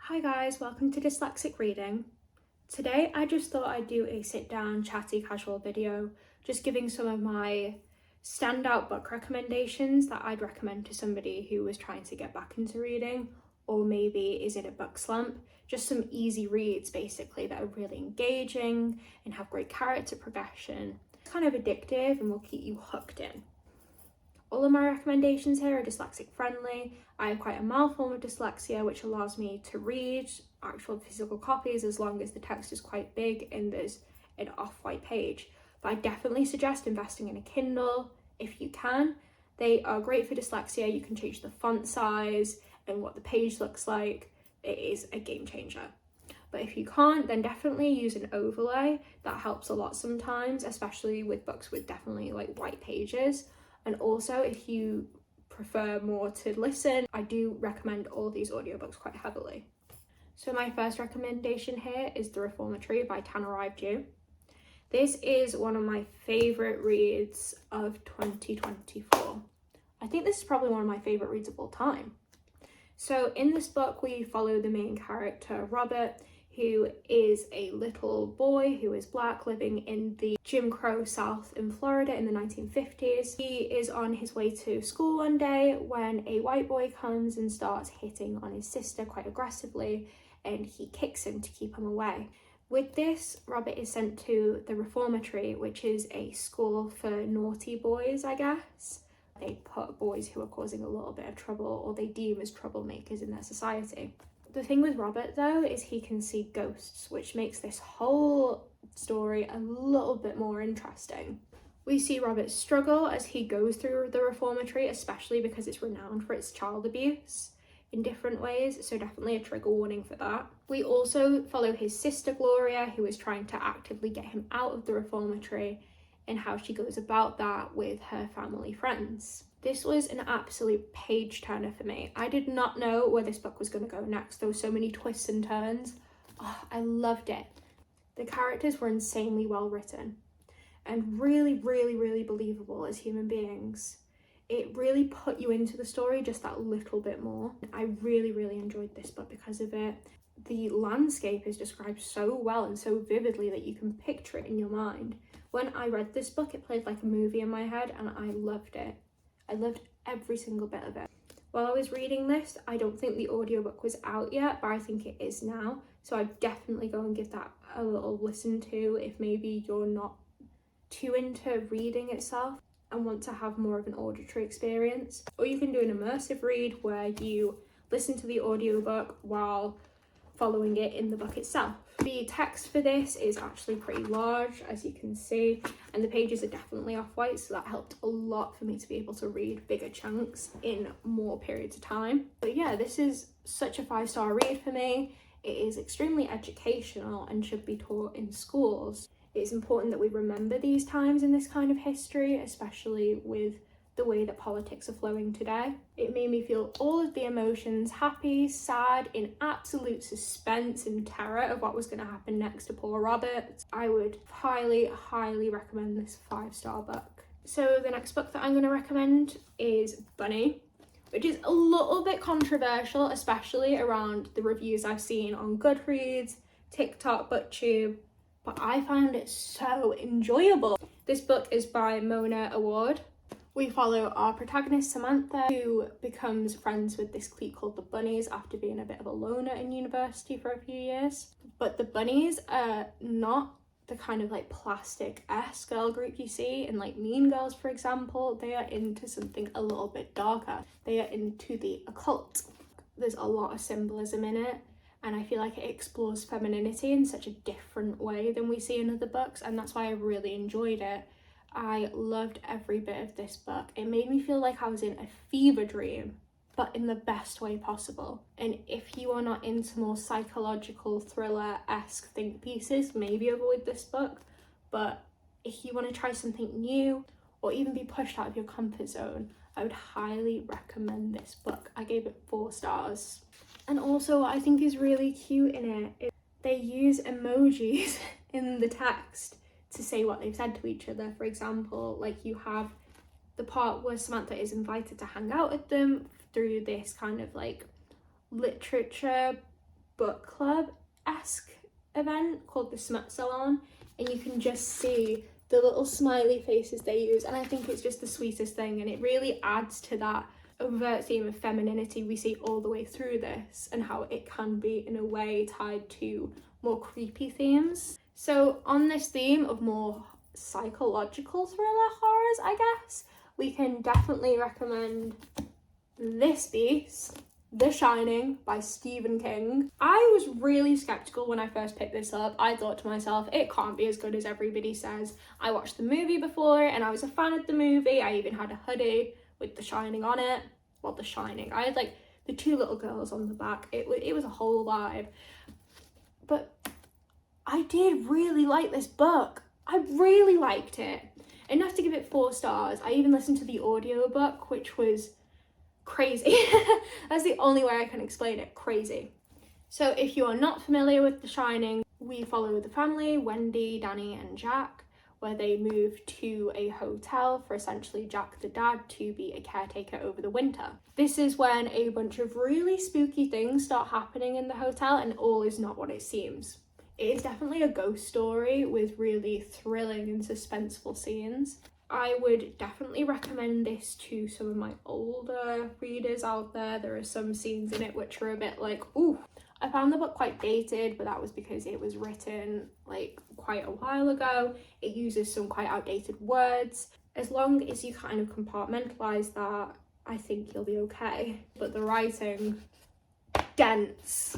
Hi guys, welcome to Dyslexic Reading. Today I just thought I'd do a sit down, chatty, casual video, just giving some of my standout book recommendations that I'd recommend to somebody who was trying to get back into reading or maybe is in a book slump. Just some easy reads basically that are really engaging and have great character progression. It's kind of addictive and will keep you hooked in. All of my recommendations here are dyslexic friendly. I have quite a mild form of dyslexia, which allows me to read actual physical copies as long as the text is quite big and there's an off-white page. But I definitely suggest investing in a Kindle if you can. They are great for dyslexia. You can change the font size and what the page looks like. It is a game changer. But if you can't, then definitely use an overlay. That helps a lot sometimes, especially with books with definitely like white pages. And also, if you prefer more to listen, I do recommend all these audiobooks quite heavily. So my first recommendation here is The Reformatory by Tanner Ive. This is one of my favourite reads of 2024. I think this is probably one of my favourite reads of all time. So in this book, we follow the main character, Robert, who is a little boy who is black living in the Jim Crow South in Florida in the 1950s. He is on his way to school one day when a white boy comes and starts hitting on his sister quite aggressively, and he kicks him to keep him away. With this, Robert is sent to the Reformatory, which is a school for naughty boys, I guess. They put boys who are causing a little bit of trouble or they deem as troublemakers in their society. The thing with Robert though is he can see ghosts, which makes this whole story a little bit more interesting. We see Robert struggle as he goes through the Reformatory, especially because it's renowned for its child abuse in different ways, so definitely a trigger warning for that. We also follow his sister Gloria, who is trying to actively get him out of the Reformatory, and how she goes about that with her family friends. This was an absolute page turner for me. I did not know where this book was going to go next. There were so many twists and turns. Oh, I loved it. The characters were insanely well written and really believable as human beings. It really put you into the story just that little bit more. I really enjoyed this book because of it. The landscape is described so well and so vividly that you can picture it in your mind. When I read this book, it played like a movie in my head and I loved it. I loved every single bit of it. While I was reading this, I don't think the audiobook was out yet, but I think it is now. So I'd definitely go and give that a little listen to if maybe you're not too into reading itself and want to have more of an auditory experience. Or you can do an immersive read where you listen to the audiobook while following it in the book itself. The text for this is actually pretty large, as you can see, and the pages are definitely off-white, so that helped a lot for me to be able to read bigger chunks in more periods of time. But yeah, this is such a 5-star read for me. It is extremely educational and should be taught in schools. It's important that we remember these times in this kind of history, especially with the way that politics are flowing today. It made me feel all of the emotions, happy, sad, in absolute suspense and terror of what was going to happen next to poor Robert. I would highly recommend this 5-star book. So the next book that I'm going to recommend is Bunny, which is a little bit controversial, especially around the reviews I've seen on Goodreads, TikTok, booktube, but I found it so enjoyable. This book is by Mona Award. We follow our protagonist Samantha, who becomes friends with this clique called the Bunnies after being a bit of a loner in university for a few years. But the Bunnies are not the kind of like plastic-esque girl group you see in like Mean Girls, for example. They are into something a little bit darker. They are into the occult. There's a lot of symbolism in it, and I feel like it explores femininity in such a different way than we see in other books, and that's why I really enjoyed it. I loved every bit of this book. It made me feel like I was in a fever dream, but in the best way possible. And if you are not into more psychological thriller-esque think pieces, maybe avoid this book. But if you want to try something new or even be pushed out of your comfort zone, I would highly recommend this book. I gave it 4 stars. And also what I think is really cute in it is they use emojis in the text to say what they've said to each other. For example, like you have the part where Samantha is invited to hang out with them through this kind of like literature book club-esque event called the Smut Salon, and you can just see the little smiley faces they use, and I think it's just the sweetest thing, and it really adds to that overt theme of femininity we see all the way through this, and how it can be in a way tied to more creepy themes. So on this theme of more psychological thriller horrors, I guess, we can definitely recommend this beast, The Shining by Stephen King. I was really skeptical when I first picked this up. I thought to myself, it can't be as good as everybody says. I watched the movie before and I was a fan of the movie. I even had a hoodie with The Shining on it. Well, The Shining. I had like the two little girls on the back. It was a whole vibe. But I did really like this book. I really liked it. Enough to give it 4 stars. I even listened to the audiobook, which was crazy. That's the only way I can explain it. Crazy. So if you are not familiar with The Shining, we follow the family, Wendy, Danny and Jack, where they move to a hotel for essentially Jack the dad to be a caretaker over the winter. This is when a bunch of really spooky things start happening in the hotel, and all is not what it seems. It is definitely a ghost story with really thrilling and suspenseful scenes. I would definitely recommend this to some of my older readers out there. There are some scenes in it which are a bit like, ooh. I found the book quite dated, but that was because it was written like quite a while ago. It uses some quite outdated words. As long as you kind of compartmentalize that, I think you'll be okay. But the writing, dense.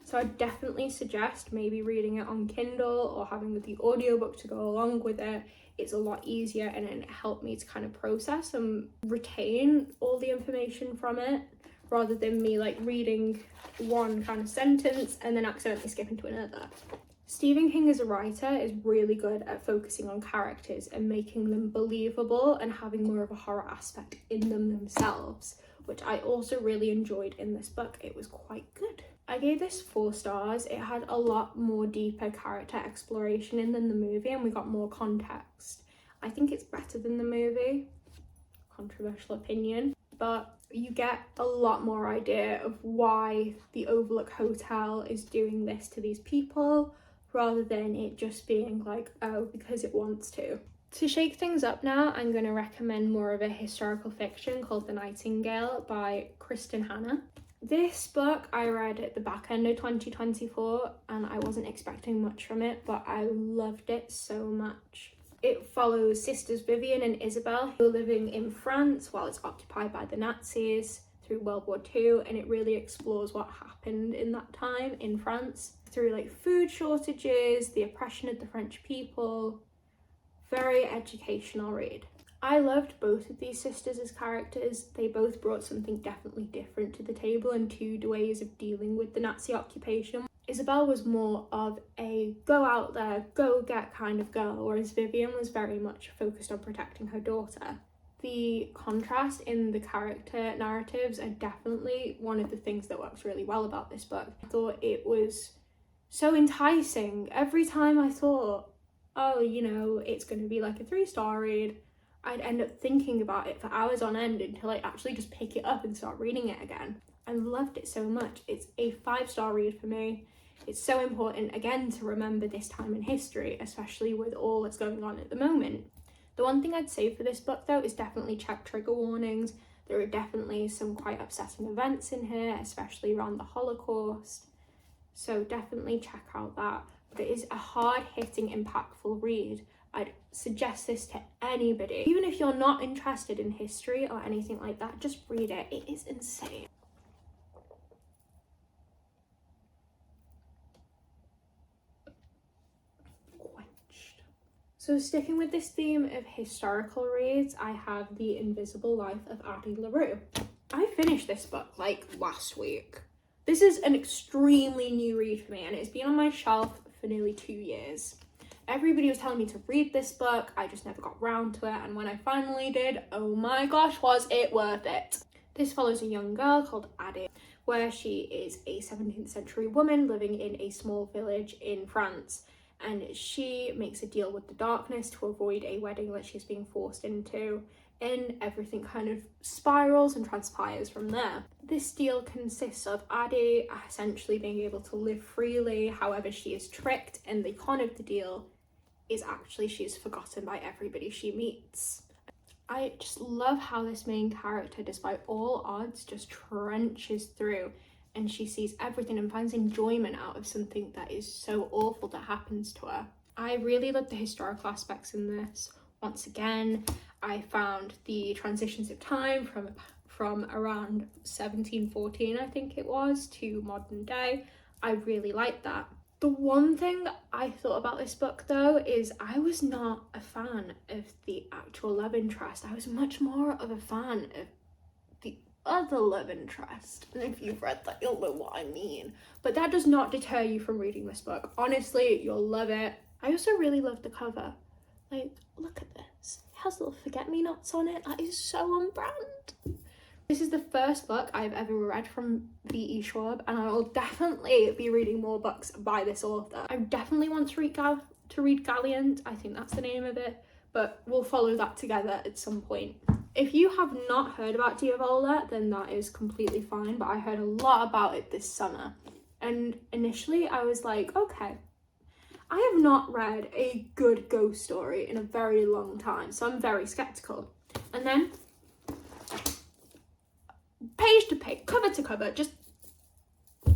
So I definitely suggest maybe reading it on Kindle or having the audiobook to go along with it. It's a lot easier, and it helped me to kind of process and retain all the information from it, rather than me like reading one kind of sentence and then accidentally skipping to another. Stephen King as a writer is really good at focusing on characters and making them believable and having more of a horror aspect in them themselves, which I also really enjoyed in this book. It was quite good. I gave this 4 stars. It had a lot more deeper character exploration in than the movie, and we got more context. I think it's better than the movie. Controversial opinion. But you get a lot more idea of why the Overlook Hotel is doing this to these people, rather than it just being like, oh, because it wants to. To shake things up now, I'm going to recommend more of a historical fiction called The Nightingale by Kristen Hanna. This book I read at the back end of 2024, and I wasn't expecting much from it, but I loved it so much. It follows sisters Vivian and Isabel, who are living in France while it's occupied by the Nazis through World War II, and it really explores what happened in that time in France through like food shortages, the oppression of the French people. Very educational read. I loved both of these sisters as characters. They both brought something definitely different to the table and 2 ways of dealing with the Nazi occupation. Isabel was more of a go out there, go get kind of girl, whereas Vivian was very much focused on protecting her daughter. The contrast in the character narratives are definitely one of the things that works really well about this book. I thought it was so enticing. Every time I thought, oh, you know, it's going to be like a 3-star read, I'd end up thinking about it for hours on end until I actually just pick it up and start reading it again. I loved it so much. It's a 5-star read for me. It's so important, again, to remember this time in history, especially with all that's going on at the moment. The one thing I'd say for this book, though, is definitely check trigger warnings. There are definitely some quite upsetting events in here, especially around the Holocaust. So definitely check out that. But it is a hard-hitting, impactful read. I'd suggest this to anybody. Even if you're not interested in history or anything like that, just read it. It is insane. Quenched. So sticking with this theme of historical reads, I have The Invisible Life of Addie LaRue. I finished this book like last week. This is an extremely new read for me, and it's been on my shelf for nearly 2 years. Everybody was telling me to read this book, I just never got round to it, and when I finally did, oh my gosh, was it worth it. This follows a young girl called Addie, where she is a 17th century woman living in a small village in France, and she makes a deal with the darkness to avoid a wedding that she's being forced into and everything kind of spirals and transpires from there. This deal consists of Addie essentially being able to live freely, however she is tricked, and the con of the deal is actually she is forgotten by everybody she meets. I just love how this main character, despite all odds, just trenches through, and she sees everything and finds enjoyment out of something that is so awful that happens to her. I really love the historical aspects in this. Once again, I found the transitions of time from around 1714, I think it was, to modern day. I really like that. The one thing I thought about this book though is I was not a fan of the actual love interest. I was much more of a fan of the other love interest. And if you've read that, you'll know what I mean. But that does not deter you from reading this book. Honestly, you'll love it. I also really love the cover. Like, look at this. It has little forget-me-nots on it. That is so on brand. This is the first book I've ever read from V.E. Schwab, and I will definitely be reading more books by this author. I definitely want to read Gallant. I think that's the name of it, but we'll follow that together at some point. If you have not heard about Diavola, then that is completely fine, but I heard a lot about it this summer. And initially I was like, okay, I have not read a good ghost story in a very long time, so I'm very skeptical. And then page to page, cover to cover, just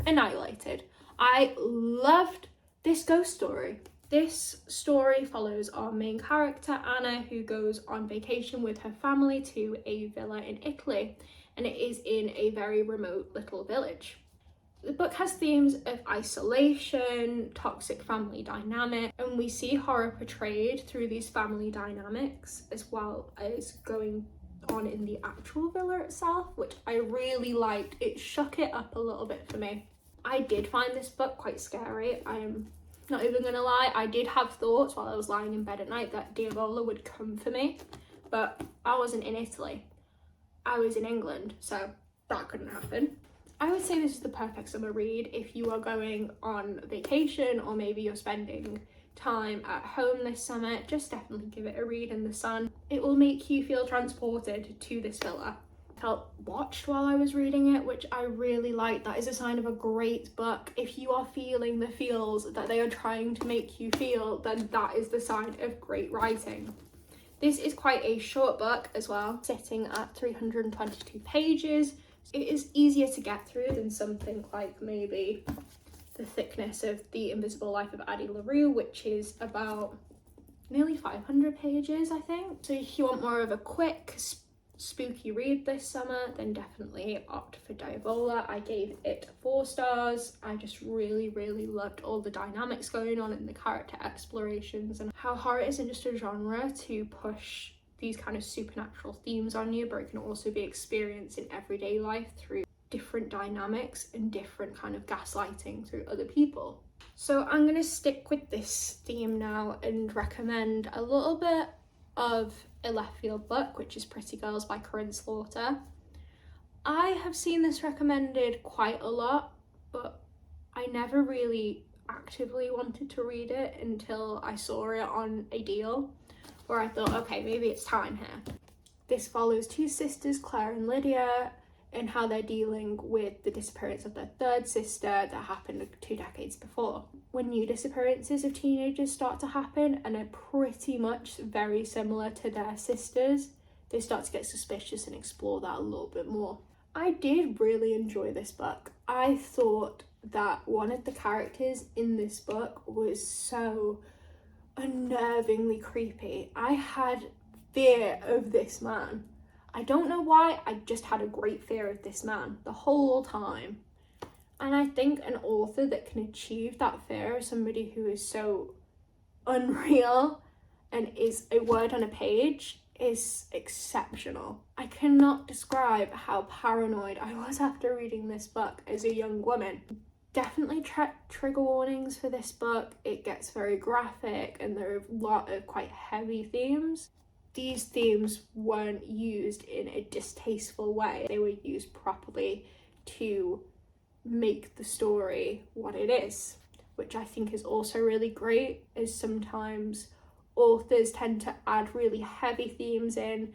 annihilated. I loved this ghost story. This story follows our main character, Anna, who goes on vacation with her family to a villa in Italy, and it is in a very remote little village. The book has themes of isolation, toxic family dynamic, and we see horror portrayed through these family dynamics as well as going on in the actual villa itself, which I really liked. It shook it up a little bit for me. I did find this book quite scary. I am not even gonna lie, I did have thoughts while I was lying in bed at night that Diavola would come for me, but I wasn't in Italy. I was in England, so that couldn't happen. I would say this is the perfect summer read if you are going on vacation or maybe you're spending time at home this summer. Just definitely give it a read in the sun. It will make you feel transported to this villa. I felt watched while I was reading it, which I really like. That is a sign of a great book. If you are feeling the feels that they are trying to make you feel, then that is the sign of great writing. This is quite a short book as well, sitting at 322 pages. It is easier to get through than something like maybe the thickness of The Invisible Life of Addie LaRue, which is about nearly 500 pages, I think. So if you want more of a quick, spooky read this summer, then definitely opt for Diavola. I gave it 4 stars. I just really, really loved all the dynamics going on and the character explorations and how horror isn't just a genre to push these kind of supernatural themes on you, but it can also be experienced in everyday life through different dynamics and different kind of gaslighting through other people. So I'm going to stick with this theme now and recommend a little bit of a left field book, which is Pretty Girls by Corinne Slaughter. I have seen this recommended quite a lot, but I never really actively wanted to read it until I saw it on a deal, where I thought, okay, maybe it's time here. This follows 2 sisters, Claire and Lydia, and how they're dealing with the disappearance of their 3rd sister that happened 2 decades before. When new disappearances of teenagers start to happen and are pretty much very similar to their sisters, they start to get suspicious and explore that a little bit more. I did really enjoy this book. I thought that one of the characters in this book was so unnervingly creepy. I had fear of this man. I don't know why, I just had a great fear of this man the whole time. And I think an author that can achieve that fear, somebody who is so unreal and is a word on a page, is exceptional. I cannot describe how paranoid I was after reading this book as a young woman. Definitely trigger warnings for this book. It gets very graphic and there are a lot of quite heavy themes. These themes weren't used in a distasteful way. They were used properly to make the story what it is, which I think is also really great, is sometimes authors tend to add really heavy themes in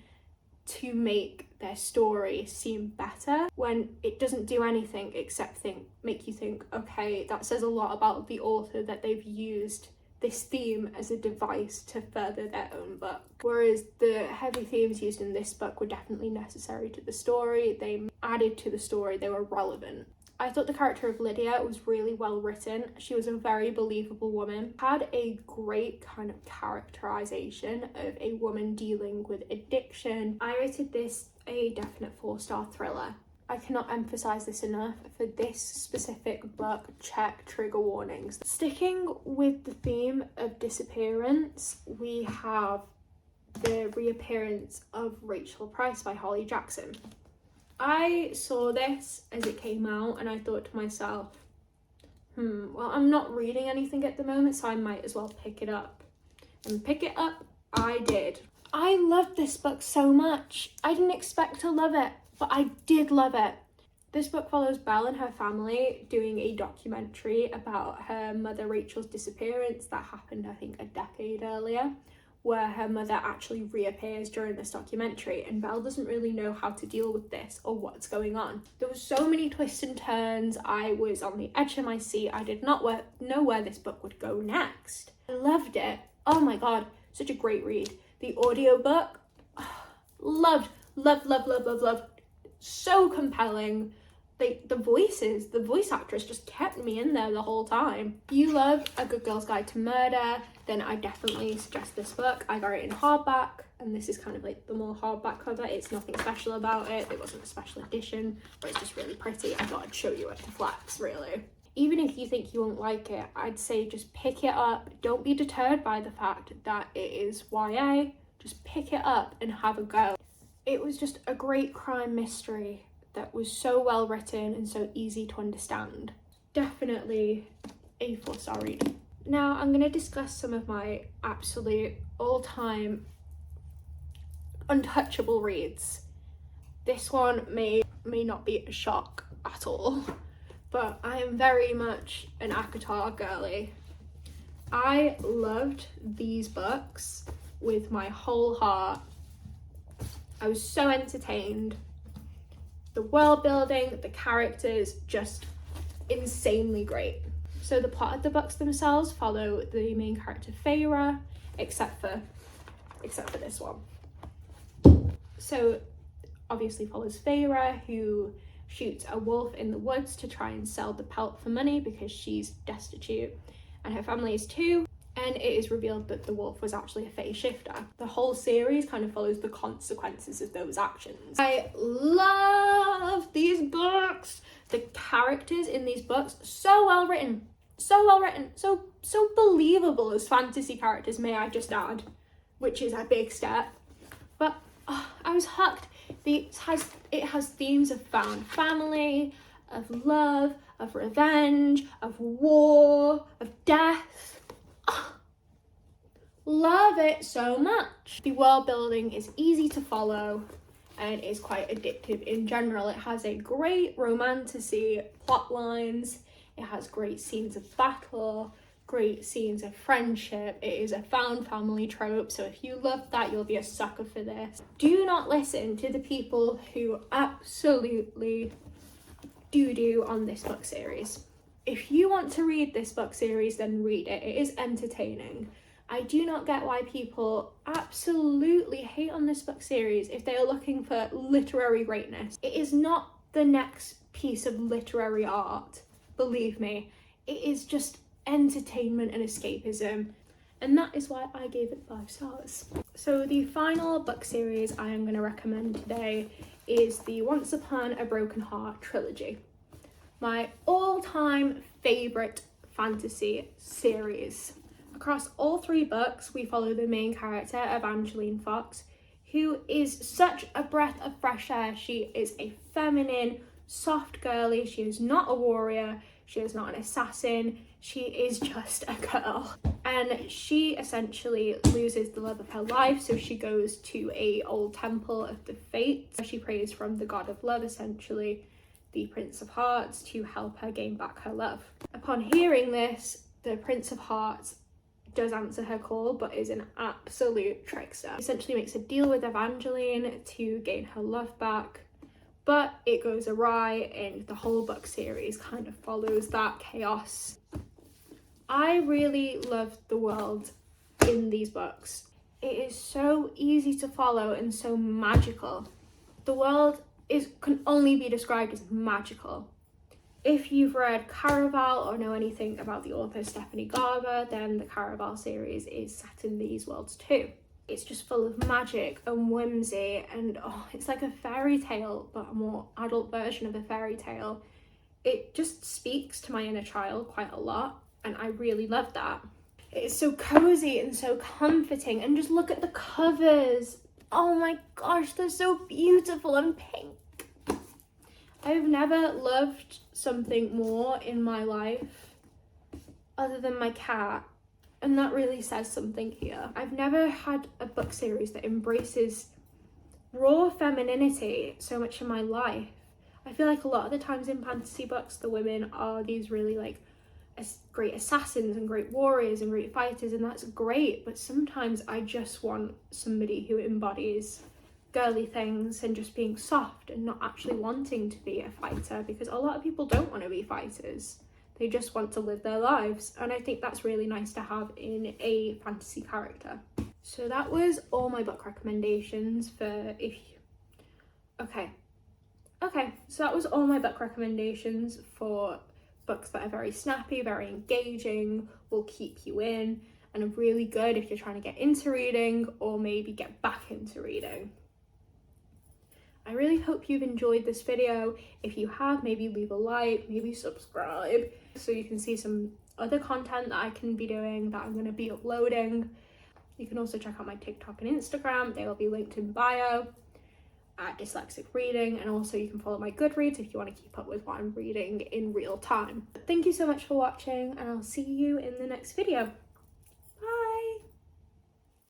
to make their story seem better when it doesn't do anything except make you think, okay, that says a lot about the author that they've used this theme as a device to further their own book. Whereas the heavy themes used in this book were definitely necessary to the story. They added to the story, they were relevant. I thought the character of Lydia was really well written. She was a very believable woman. Had a great kind of characterization of a woman dealing with addiction. I rated this a definite 4-star thriller. I cannot emphasize this enough. For this specific book, check trigger warnings. Sticking with the theme of disappearance, we have the reappearance of Rachel Price by Holly Jackson. I saw this as it came out and I thought to myself, well, I'm not reading anything at the moment, so I might as well pick it up. And pick it up, I did. I loved this book so much. I didn't expect to love it, but I did love it. This book follows Belle and her family doing a documentary about her mother Rachel's disappearance that happened, I think, a decade earlier, where her mother actually reappears during this documentary, and Belle doesn't really know how to deal with this or what's going on. There were so many twists and turns. I was on the edge of my seat. I did not know where this book would go next. I loved it. Oh my god, such a great read. The audiobook, loved. So compelling. The voice actress just kept me in there the whole time. If you love A Good Girl's Guide to Murder, then I definitely suggest this book. I got it in hardback, and this is kind of like the more hardback cover. It's nothing special about it. It wasn't a special edition, but it's just really pretty. I thought I'd show you it to flex, really. Even if you think you won't like it, I'd say just pick it up. Don't be deterred by the fact that it is YA. Just pick it up and have a go. It was just a great crime mystery that was so well written and so easy to understand. Definitely a 4-star read. Now I'm going to discuss some of my absolute all-time untouchable reads. This one may not be a shock at all, but I am very much an ACOTAR girly. I loved these books with my whole heart. I was so entertained. The world building, the characters, just insanely great. So the plot of the books themselves follow the main character Feyre, except for this one. So obviously follows Feyre, who shoots a wolf in the woods to try and sell the pelt for money because she's destitute, and her family is too. And it is revealed that the wolf was actually a Fae shifter. The whole series kind of follows the consequences of those actions. I love these books. The characters in these books, so well written, so believable as fantasy characters, may I just add, which is a big step. But I was hooked. It has themes of found family, of love, of revenge, of war, of death. Love it so much. The world building is easy to follow and is quite addictive in general. It has a great romantasy plot lines. It has great scenes of battle, great scenes of friendship. It is a found family trope, so if you love that, you'll be a sucker for this. Do not listen to the people who absolutely do on this book series. If you want to read this book series, then read it. It is entertaining. I do not get why people absolutely hate on this book series if they are looking for literary greatness. It is not the next piece of literary art, believe me. It is just entertainment and escapism, and that is why I gave it 5 stars. So the final book series I am going to recommend today is the Once Upon a Broken Heart trilogy. My all-time favourite fantasy series. Across all 3 books, we follow the main character, Evangeline Fox, who is such a breath of fresh air. She is a feminine, soft girly. She is not a warrior. She is not an assassin. She is just a girl. And she essentially loses the love of her life, so she goes to a old temple of the Fates. She prays from the god of love, essentially the Prince of Hearts, to help her gain back her love. Upon hearing this, the Prince of Hearts does answer her call, but is an absolute trickster. Essentially makes a deal with Evangeline to gain her love back, but it goes awry, and the whole book series kind of follows that chaos. I really loved the world in these books. It is so easy to follow and so magical. The world can only be described as magical. If you've read Caraval or know anything about the author Stephanie Garber, then the Caraval series is set in these worlds too. It's just full of magic and whimsy, and it's like a fairy tale, but a more adult version of a fairy tale. It just speaks to my inner child quite a lot, and I really love that. It's so cozy and so comforting, and just look at the covers. Oh my gosh, they're so beautiful and pink. I've never loved something more in my life other than my cat, and that really says something here. I've never had a book series that embraces raw femininity so much in my life. I feel like a lot of the times in fantasy books, the women are these really like great assassins and great warriors and great fighters, and that's great, but sometimes I just want somebody who embodies girly things and just being soft and not actually wanting to be a fighter, because a lot of people don't want to be fighters. They just want to live their lives, and I think that's really nice to have in a fantasy character. So that was all my book recommendations for so that was all my book recommendations for books that are very snappy, very engaging, will keep you in, and are really good if you're trying to get into reading or maybe get back into reading. I really hope you've enjoyed this video. If you have, maybe leave a like, maybe subscribe, so you can see some other content that I can be doing, that I'm going to be uploading. You can also check out my TikTok and Instagram. They will be linked in bio at Dyslexic Reading, and also you can follow my Goodreads if you want to keep up with what I'm reading in real time. Thank you so much for watching, and I'll see you in the next video.